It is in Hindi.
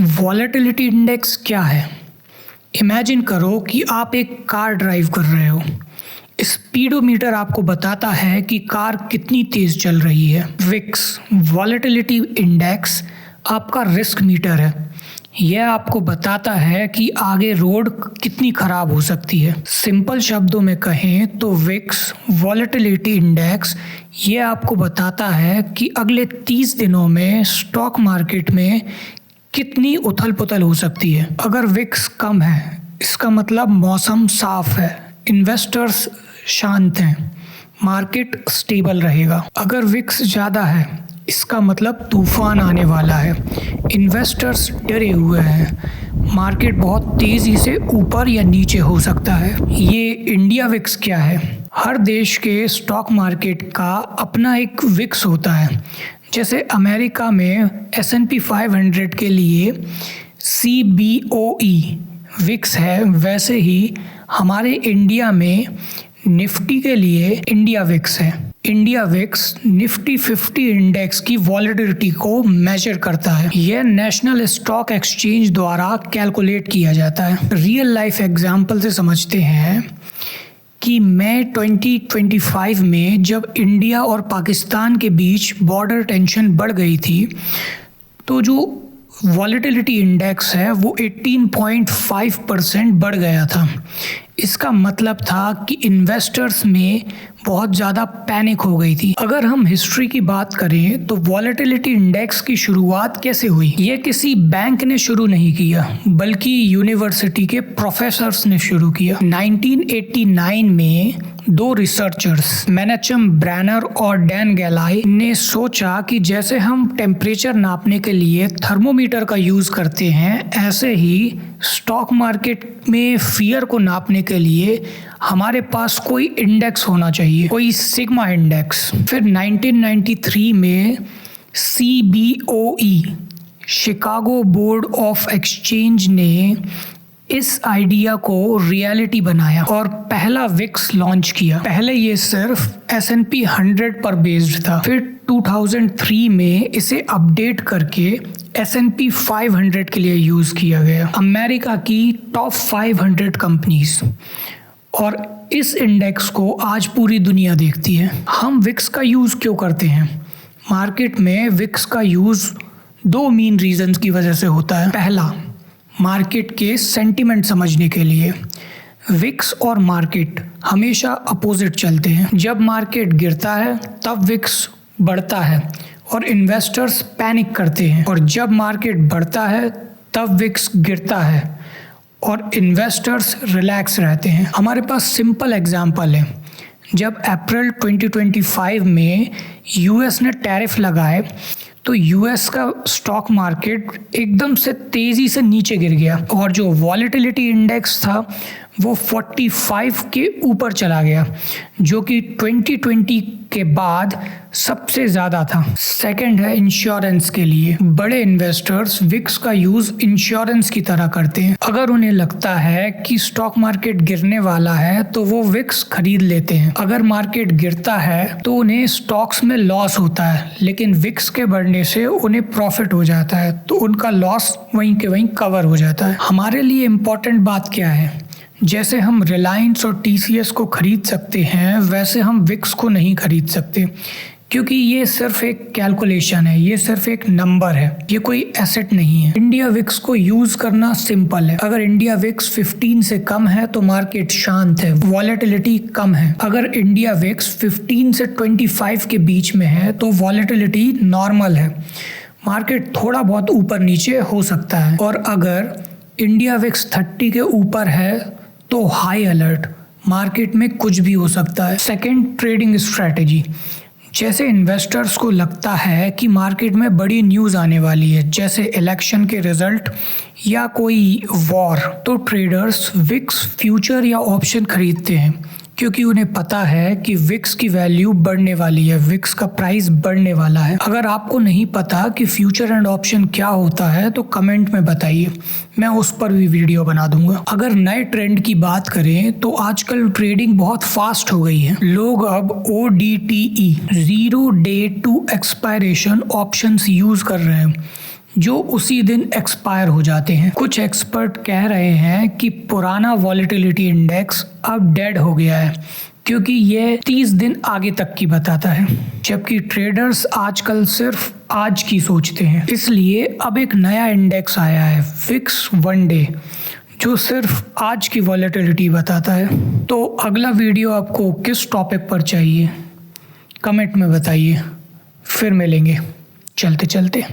वॉलेटिलिटी इंडेक्स क्या है? इमेजिन करो कि आप एक कार ड्राइव कर रहे हो। स्पीडोमीटर आपको बताता है कि कार कितनी तेज़ चल रही है। विक्स वॉलेटिलिटी इंडेक्स आपका रिस्क मीटर है। यह आपको बताता है कि आगे रोड कितनी ख़राब हो सकती है। सिंपल शब्दों में कहें तो विक्स वॉलेटिलिटी इंडेक्स ये आपको बताता है कि अगले 30 दिनों में स्टॉक मार्केट में कितनी उथल पुथल हो सकती है। अगर विक्स कम है इसका मतलब मौसम साफ है, इन्वेस्टर्स शांत हैं, मार्केट स्टेबल रहेगा। अगर विक्स ज़्यादा है इसका मतलब तूफान आने वाला है, इन्वेस्टर्स डरे हुए हैं, मार्केट बहुत तेज़ी से ऊपर या नीचे हो सकता है। ये इंडिया विक्स क्या है? हर देश के स्टॉक मार्केट का अपना एक विक्स होता है। जैसे अमेरिका में S&P 500 के लिए CBOE विक्स है, वैसे ही हमारे इंडिया में निफ्टी के लिए इंडिया विक्स है। इंडिया विक्स निफ्टी 50 इंडेक्स की वॉलेटिलिटी को मेजर करता है। यह नेशनल स्टॉक एक्सचेंज द्वारा कैलकुलेट किया जाता है। रियल लाइफ एग्जांपल से समझते हैं कि मई 2025 में जब इंडिया और पाकिस्तान के बीच बॉर्डर टेंशन बढ़ गई थी तो जो वॉलेटिलिटी इंडेक्स है वो 18.5% बढ़ गया था। इसका मतलब था कि इन्वेस्टर्स में बहुत ज़्यादा पैनिक हो गई थी। अगर हम हिस्ट्री की बात करें तो वॉलेटिलिटी इंडेक्स की शुरुआत कैसे हुई? ये किसी बैंक ने शुरू नहीं किया बल्कि यूनिवर्सिटी के प्रोफेसर्स ने शुरू किया। 1989 में दो रिसर्चर्स मेनचम ब्रैनर और डैन गैलाई ने सोचा कि जैसे हम टेम्परेचर नापने के लिए थर्मोमीटर का यूज़ करते हैं, ऐसे ही स्टॉक मार्केट में फियर को नापने के लिए हमारे पास कोई इंडेक्स होना चाहिए, कोई सिग्मा इंडेक्स। फिर 1993 में CBOE Chicago board of exchange ने इस आइडिया को रियलिटी बनाया और पहला विक्स लॉन्च किया। पहले ये सिर्फ S&P 100 पर बेस्ड था। फिर 2003 में इसे अपडेट करके S&P 500 के लिए यूज़ किया गया, अमेरिका की टॉप 500 कंपनीज। और इस इंडेक्स को आज पूरी दुनिया देखती है। हम विक्स का यूज़ क्यों करते हैं? मार्केट में विक्स का यूज़ दो मेन रीजंस की वजह से होता है। पहला, मार्केट के सेंटिमेंट समझने के लिए। विक्स और मार्केट हमेशा अपोजिट चलते हैं। जब मार्केट गिरता है तब विक्स बढ़ता है और इन्वेस्टर्स पैनिक करते हैं, और जब मार्केट बढ़ता है तब विक्स गिरता है और इन्वेस्टर्स रिलैक्स रहते हैं। हमारे पास सिंपल एग्जांपल है। जब अप्रैल 2025 में US ने टैरिफ लगाए तो US का स्टॉक मार्केट एकदम से तेज़ी से नीचे गिर गया और जो वॉलेटिलिटी इंडेक्स था वो 45 के ऊपर चला गया, जो कि 2020 के बाद सबसे ज़्यादा था। सेकंड है इंश्योरेंस के लिए। बड़े इन्वेस्टर्स विक्स का यूज़ इंश्योरेंस की तरह करते हैं। अगर उन्हें लगता है कि स्टॉक मार्केट गिरने वाला है तो वो विक्स खरीद लेते हैं। अगर मार्केट गिरता है तो उन्हें स्टॉक्स में लॉस होता है, लेकिन विक्स के बढ़ने से उन्हें प्रॉफिट हो जाता है, तो उनका लॉस वहीं के वहीं कवर हो जाता है। हमारे लिए इम्पॉर्टेंट बात क्या है? जैसे हम रिलायंस और TCS को खरीद सकते हैं, वैसे हम विक्स को नहीं खरीद सकते, क्योंकि ये सिर्फ एक कैलकुलेशन है, ये सिर्फ एक नंबर है, ये कोई एसेट नहीं है। इंडिया विक्स को यूज़ करना सिंपल है। अगर इंडिया विक्स 15 से कम है तो मार्केट शांत है, वॉलेटिलिटी कम है। अगर इंडिया विक्स 15 से 25 के बीच में है तो वॉलेटिलिटी नॉर्मल है, मार्केट थोड़ा बहुत ऊपर नीचे हो सकता है। और अगर इंडिया विक्स 30 के ऊपर है तो हाई अलर्ट, मार्केट में कुछ भी हो सकता है। Second, trading strategy. जैसे इन्वेस्टर्स को लगता है कि मार्केट में बड़ी न्यूज़ आने वाली है, जैसे इलेक्शन के रिजल्ट या कोई वॉर, तो ट्रेडर्स विक्स फ्यूचर या ऑप्शन खरीदते हैं, क्योंकि उन्हें पता है कि विक्स की वैल्यू बढ़ने वाली है, विक्स का प्राइस बढ़ने वाला है। अगर आपको नहीं पता कि फ्यूचर एंड ऑप्शन क्या होता है तो कमेंट में बताइए, मैं उस पर भी वीडियो बना दूंगा। अगर नए ट्रेंड की बात करें तो आजकल ट्रेडिंग बहुत फास्ट हो गई है। लोग अब ODTE, zero day to expiration options use कर रहे हैं, जो उसी दिन एक्सपायर हो जाते हैं। कुछ एक्सपर्ट कह रहे हैं कि पुराना वॉलेटिलिटी इंडेक्स अब डेड हो गया है क्योंकि ये 30 दिन आगे तक की बताता है, जबकि ट्रेडर्स आजकल सिर्फ आज की सोचते हैं। इसलिए अब एक नया इंडेक्स आया है, विक्स वन डे, जो सिर्फ आज की वॉलेटिलिटी बताता है। तो अगला वीडियो आपको किस टॉपिक पर चाहिए, कमेंट में बताइए। फिर मिलेंगे चलते चलते।